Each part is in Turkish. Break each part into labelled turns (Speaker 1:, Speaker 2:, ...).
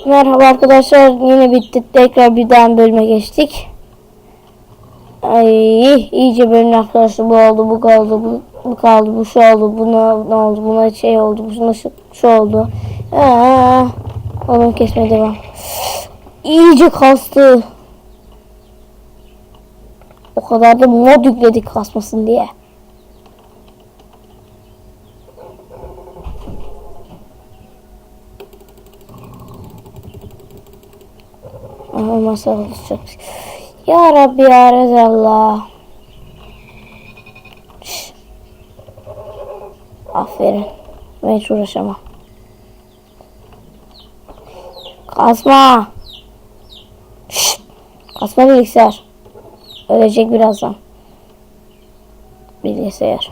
Speaker 1: Merhaba arkadaşlar, yine bitti, tekrar bir daha bölüme geçtik. İyice bölüm arkadaşlar, bu oldu, bu kaldı, bu kaldı, bu şu oldu, buna ne oldu, buna şey oldu, buna şu oldu. Onu kesmeye devam. İyice kastı. O kadar da mod yükledik kasmasın diye. Masal çok. Ya Rabbi ya Rezallah. Aferin. Ben hiç uğraşamam. Kasma. Şşt. Kasma bilgisayar. Ölecek birazdan. Bilgisayar.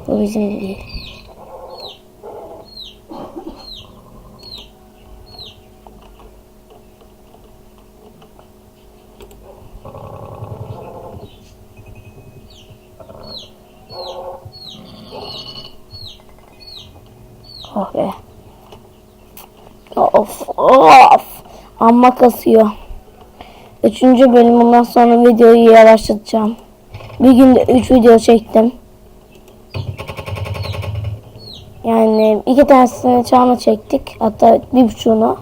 Speaker 1: Bu bizim değil. Oh be. Of. Amma kasıyor. 3. bölümünden sonra videoyu yavaşlatacağım. Bir günde 3 video çektim. Yani 2 tanesini Çağla çektik. Hatta 1,5'unu.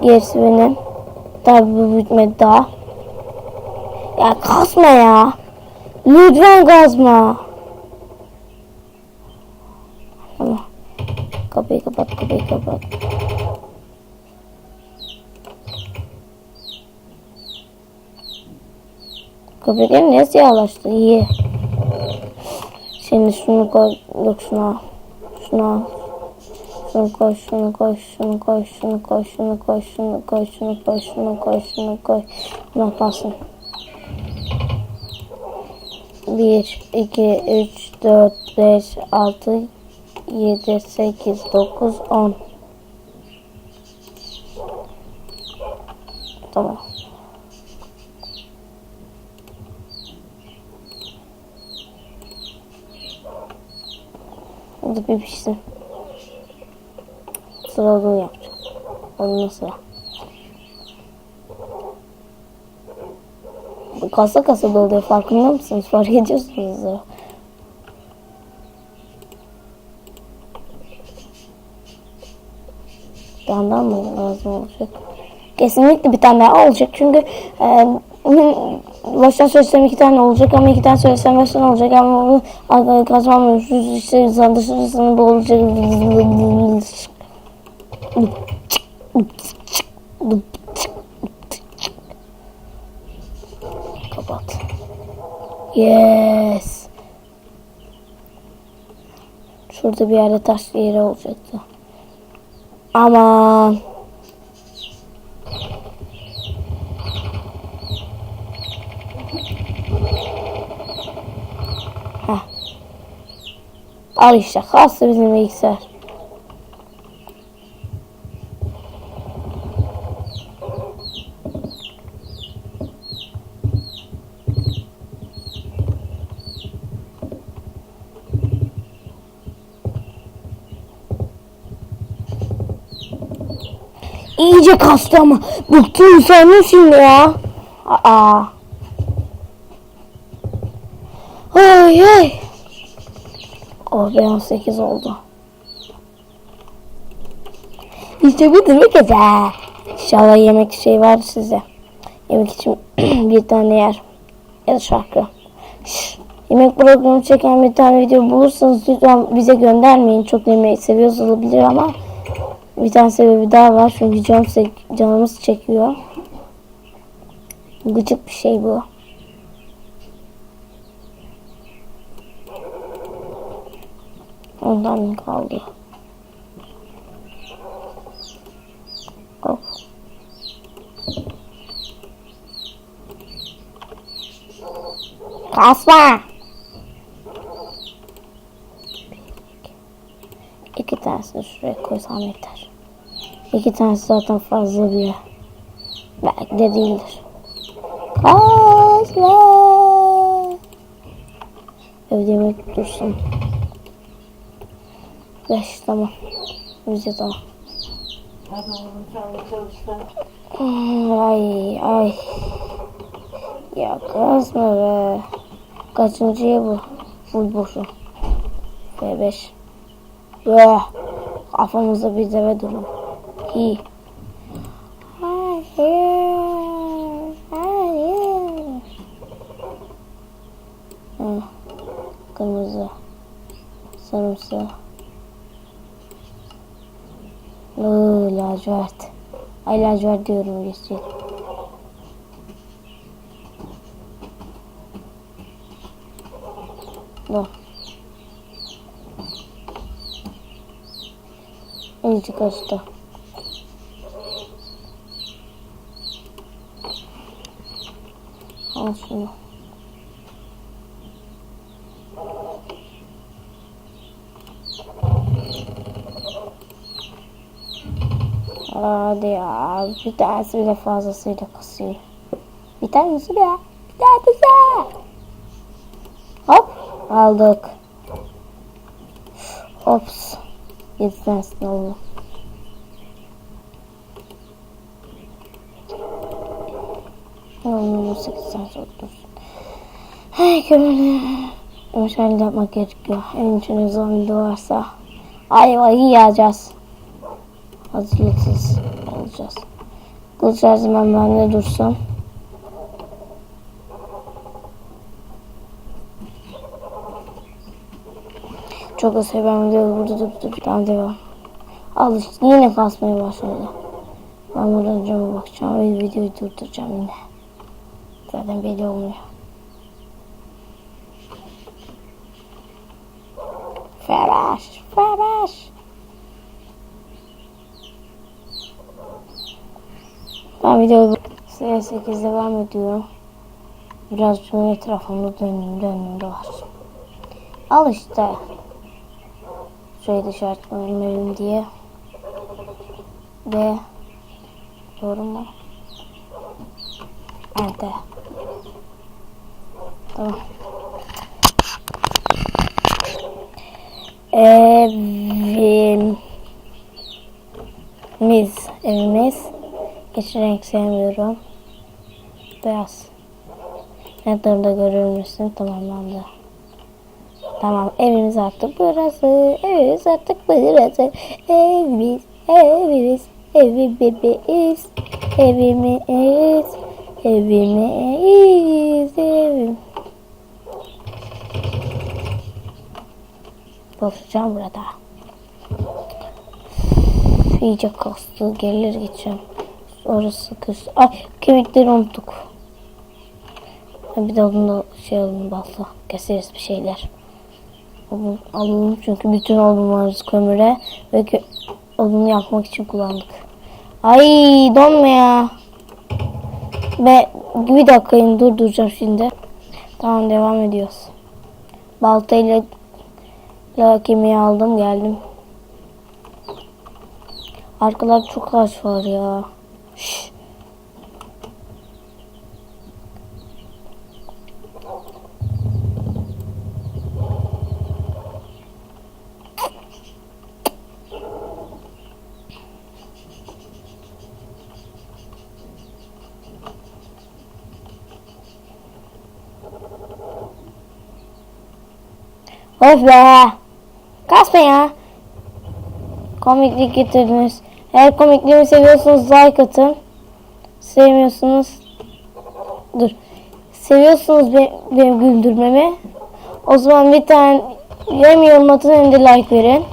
Speaker 1: Gerisi benim. Tabi bu bitmedi daha. Ya kasma ya. Lütfen kasma. Tamam. Kapıyı kapat. Köpekler ne siyahlaştı? İyi. Şimdi şunu koy. Yok şunu al. Şunu koy. Buna kalsın. 1, 2, 3, 4, 5, 6, 7, 8, 9, 10. Tamam. Hadi bir pişsin. Sıralı yapacağım. Ondan sıra. Kasa doluyor, farkında mısınız? Fark ediyorsunuz da. Bir tane daha mı lazım olacak? Kesinlikle bir tane daha olacak çünkü baştan söylesem 2 tane olacak ama 2 tane söylesem baştan olacak ama bunu kazanmıyoruz. İşte dışarısını boğulacak. Kapat. Yes. Şurada bir yerde taş yeri olacaktı. Aman. Al işte. Kastı bizim bilgisayar. İyice kastı ama. Bıktım sandım şimdi ya. Ay. Oh be 18 oldu. İşte bu değil mi gece? İnşallah yemek şey var size. Yemek için bir tane yer. Ya da şarkı. Yemek programı çeken bir tane video bulursanız lütfen bize göndermeyin. Çok yemeği seviyoruz olabilir ama bir tane sebebi daha var. Çünkü canımız çekiyor. Gıcık bir şey bu. Ondan mı kaldı? Of. Kasma. 2 tanesini şuraya koysam yeter. 2 tanesi zaten fazla bile. Belki de değildir. Kaç. Asla. Evde yemek dursun. 5 tamam. Müzik tamam.
Speaker 2: Hadi oğlum sen de çalış da.
Speaker 1: Ay. Ya kızma be. Kaçıncıya bu? Full boşu. F5. Kafamızda bir deve durun. İyi. Hayır. Kırmızı. Sarımsı. Lacivert. Ay lacivert diyorum geçti. Dur. İyice kaçtı. Al şunu. Hadi ya. Bir tanesi bile fazlasıyla kasıyor. Bir tanesi bile. Bir tanesi. Hop. Aldık. Ops. 7 tanesini oldu. Onun 8 tanesi oldu. Ay kömürlü. Meşale yapmak gerekiyor. Evin içinde zombi varsa ayvayı yiyeceğiz. Hazırlıksız olacağız. Kılıç her zaman bende dursun. Çok ısır ben diyorum burada dur. Tamam devam. Al işte yine kasmaya başladı. Ben buradan cama bakacağım ve videoyu durduracağım yine. Zaten belli olmuyor. Feraş. Ben videoyu S8 devam ediyorum. Biraz şunun etrafımda döndüm dolaştım. Al işte. Şöyle dışarı çıkmayalım diye. Ve doğru mu? Evet. Tamam. Evimiz. Hiç renk sevmiyorum. Beyaz. Renklerinde görür müsün? Tamamlandı. Tamam, evimiz artık burası. Evimiz. Evi bebeğiz. Evim. Bozacağım burada. İyice kastı. Gelir geçeceğim. Orası kız. Ay kemikleri unuttuk. Bir de onu da alalım balta. Keseriz bir şeyler. Alalım çünkü bütün odunlarımızı kömüre ve odunu yakmak için kullandık. Ay donma ya. Bir dakika durduracağım şimdi. Tamam devam ediyoruz. Baltayla kemiği aldım geldim. Arkalarda çok ağaç var ya. Şşş. Of be. Kasma ya. Komiklik getirdiniz. Eğer komikliğimi seviyorsanız like atın. Sevmiyorsunuz. Seviyorsunuz benim güldürmemi. O zaman bir tane hem yorum atın hem de like verin.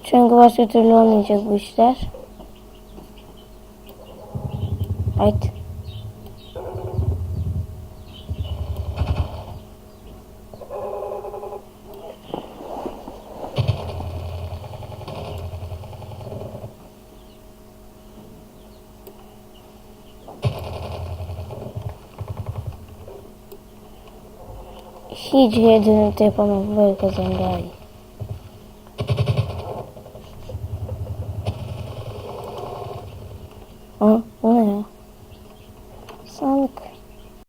Speaker 1: Çünkü başka türlü olmayacak bu işler. Haydi. Hiç geri dönüp de yapamam. Böyle kazanım daha iyi.